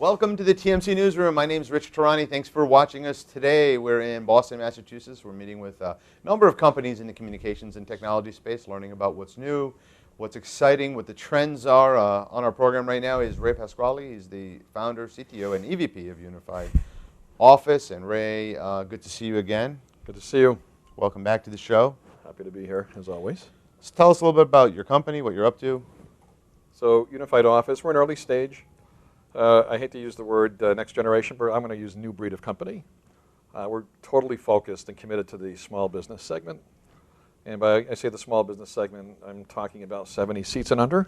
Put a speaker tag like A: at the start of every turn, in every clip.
A: Welcome to the TMC Newsroom. My name is Rich Tarani. Thanks for watching us today. We're in Boston, Massachusetts. We're meeting with a number of companies in the communications and technology space, learning about what's new, what's exciting, what the trends are. On our program right now is Ray Pasquale. He's the founder, CTO, and EVP of Unified Office. And Ray, good to see you again.
B: Good to see you.
A: Welcome back to the show.
B: Happy to be here, as always.
A: So tell us a little bit about your company, what you're up to.
B: So Unified Office, we're in early stage. I hate to use the word next generation, but I'm going to use new breed of company. We're totally focused and committed to the small business segment. And by I say the small business segment, I'm talking about 70 seats and under.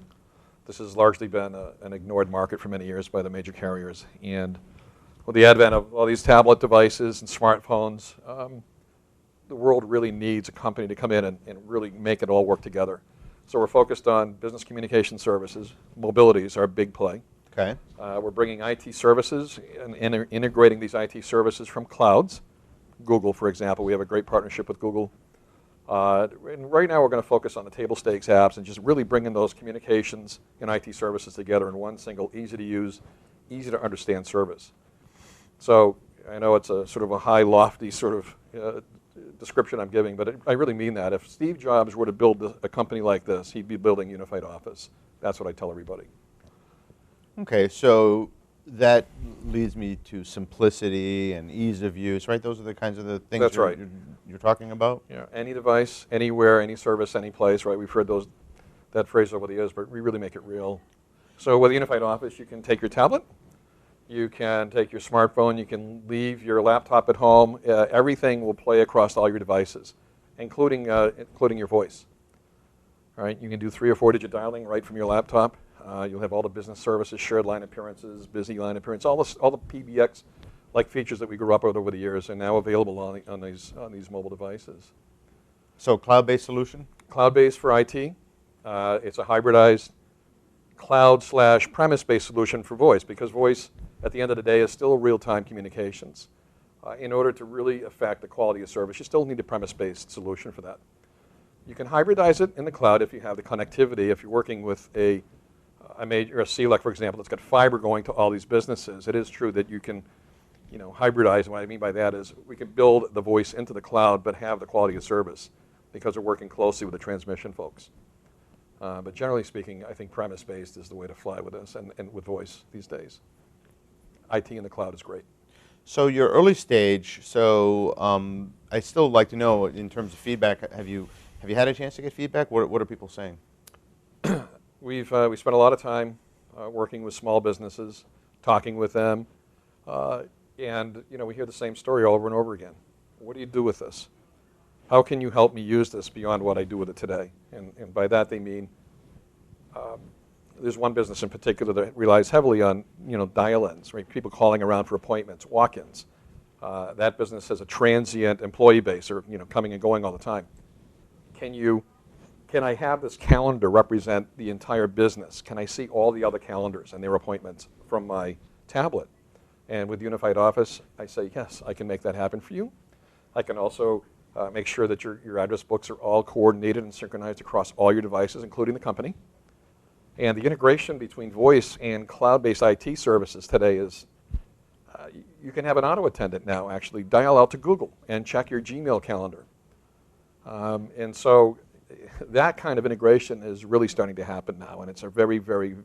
B: This has largely been an ignored market for many years by the major carriers. And with the advent of all these tablet devices and smartphones, the world really needs a company to come in and really make it all work together. So we're focused on business communication services. Mobility is our big play.
A: Okay.
B: We're bringing IT services and integrating these IT services from clouds. Google, for example, we have a great partnership with Google. And right now we're going to focus on the table stakes apps and just really bringing those communications and IT services together in one single, easy to use, easy to understand service. So I know it's a sort of a high, lofty sort of description I'm giving, but I really mean that. If Steve Jobs were to build a company like this, he'd be building Unified Office. That's what I tell everybody.
A: Okay, so that leads me to simplicity and ease of use, right? Those are the kinds of the things
B: That's right.
A: You're talking about?
B: Yeah, any device, anywhere, any service, any place, right? We've heard that phrase over the years, but we really make it real. So with Unified Office, you can take your tablet, you can take your smartphone, you can leave your laptop at home. Everything will play across all your devices, including your voice. All right, you can do 3 or 4 digit dialing right from your laptop. You'll have all the business services, shared line appearances, busy line appearance, all the PBX-like features that we grew up with over the years are now available on these mobile devices.
A: So cloud-based solution?
B: Cloud-based for IT. It's a hybridized cloud/premise-based solution for voice, because voice, at the end of the day, is still real-time communications. In order to really affect the quality of service, you still need a premise-based solution for that. You can hybridize it in the cloud if you have the connectivity. If you're working with a CLEC, for example, that's got fiber going to all these businesses, it is true that you can hybridize. What I mean by that is we can build the voice into the cloud but have the quality of service because we're working closely with the transmission folks. But generally speaking, I think premise-based is the way to fly with this and with voice these days. IT in the cloud is great.
A: So you're early stage, so I still like to know, in terms of feedback, have you had a chance to get feedback? What are people saying?
B: We spent a lot of time working with small businesses, talking with them, and we hear the same story over and over again. What do you do with this? How can you help me use this beyond what I do with it today? And by that they mean there's one business in particular that relies heavily on dial-ins, right? People calling around for appointments, walk-ins. That business has a transient employee base, or coming and going all the time. Can I have this calendar represent the entire business? Can I see all the other calendars and their appointments from my tablet? And with Unified Office, I say, yes, I can make that happen for you. I can also make sure that your address books are all coordinated and synchronized across all your devices, including the company. And the integration between voice and cloud-based IT services today is, you can have an auto attendant now actually dial out to Google and check your Gmail calendar. And so that kind of integration is really starting to happen now, and it's a very, very,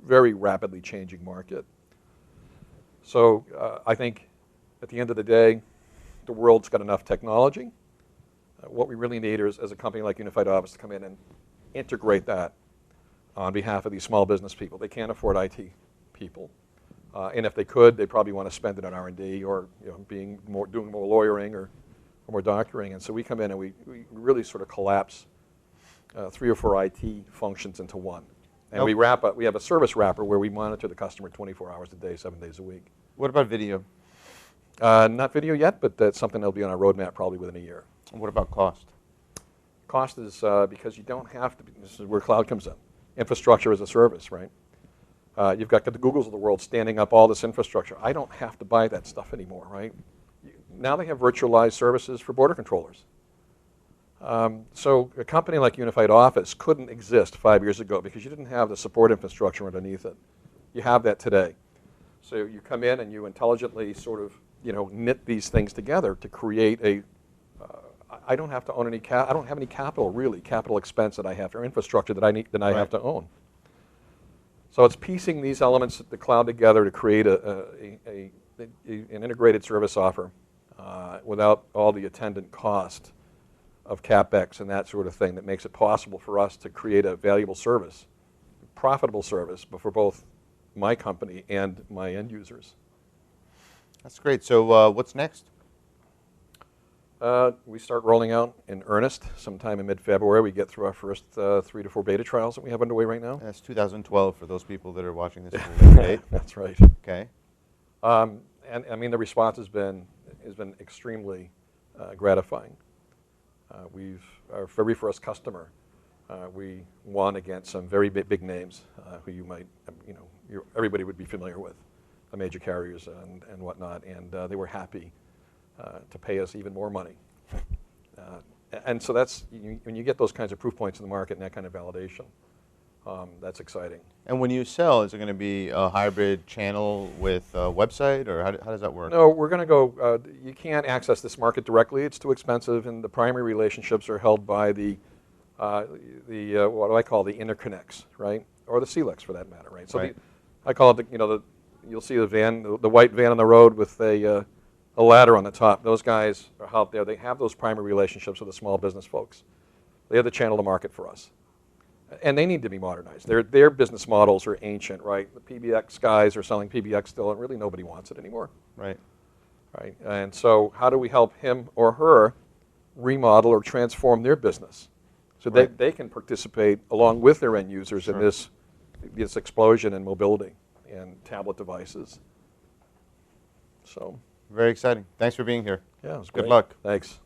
B: very rapidly changing market. So I think at the end of the day, the world's got enough technology. What we really need is a company like Unified Office to come in and integrate that on behalf of these small business people. They can't afford IT people. And if they could, they probably want to spend it on R&D or doing more lawyering or more doctoring. And so we come in and we really sort of collapse 3 or 4 IT functions into one. And we have a service wrapper where we monitor the customer 24 hours a day, 7 days a week.
A: What about video?
B: Not video yet, but that's something that'll be on our roadmap probably within a year.
A: And what about cost?
B: Cost is because you don't have to, this is where cloud comes in. Infrastructure as a service, right? You've got the Googles of the world standing up all this infrastructure. I don't have to buy that stuff anymore, right? Now they have virtualized services for border controllers. So a company like Unified Office couldn't exist 5 years ago because you didn't have the support infrastructure underneath it. You have that today. So you come in and you intelligently sort of, knit these things together to create a. I don't have to own any I don't have any capital expense that I have, or infrastructure that I have to own. So it's piecing these elements of the cloud together to create an integrated service offer without all the attendant cost of CapEx and that sort of thing that makes it possible for us to create a valuable service, profitable service, but for both my company and my end users.
A: That's great. So what's next?
B: We start rolling out in earnest sometime in mid-February. We get through our first 3 to 4 beta trials that we have underway right now.
A: That's 2012 for those people that are watching this at a later date.
B: That's right.
A: Okay.
B: And I mean, the response has been extremely gratifying. Our very first customer, we won against some very big names who you might, everybody would be familiar with, the major carriers and whatnot, and they were happy to pay us even more money. And so that's, when you get those kinds of proof points in the market and that kind of validation, that's exciting.
A: And when you sell, is it going to be a hybrid channel with a website, or how does that work?
B: No, we're going to go, you can't access this market directly. It's too expensive, and the primary relationships are held by the what do I call the interconnects, right? Or the CLECs for that matter, right? So
A: right.
B: I call it, you'll see the van, the white van on the road with a ladder on the top. Those guys are out there. They have those primary relationships with the small business folks. They have the channel to market for us. And they need to be modernized. Their business models are ancient, right? The PBX guys are selling PBX still, and really nobody wants it anymore.
A: Right.
B: Right. And so how do we help him or her remodel or transform their business so
A: right.
B: they can participate along with their end users
A: sure.
B: in this explosion in mobility and tablet devices. So.
A: Very exciting. Thanks for being here.
B: Yeah, it was
A: Good
B: great.
A: luck.
B: Thanks.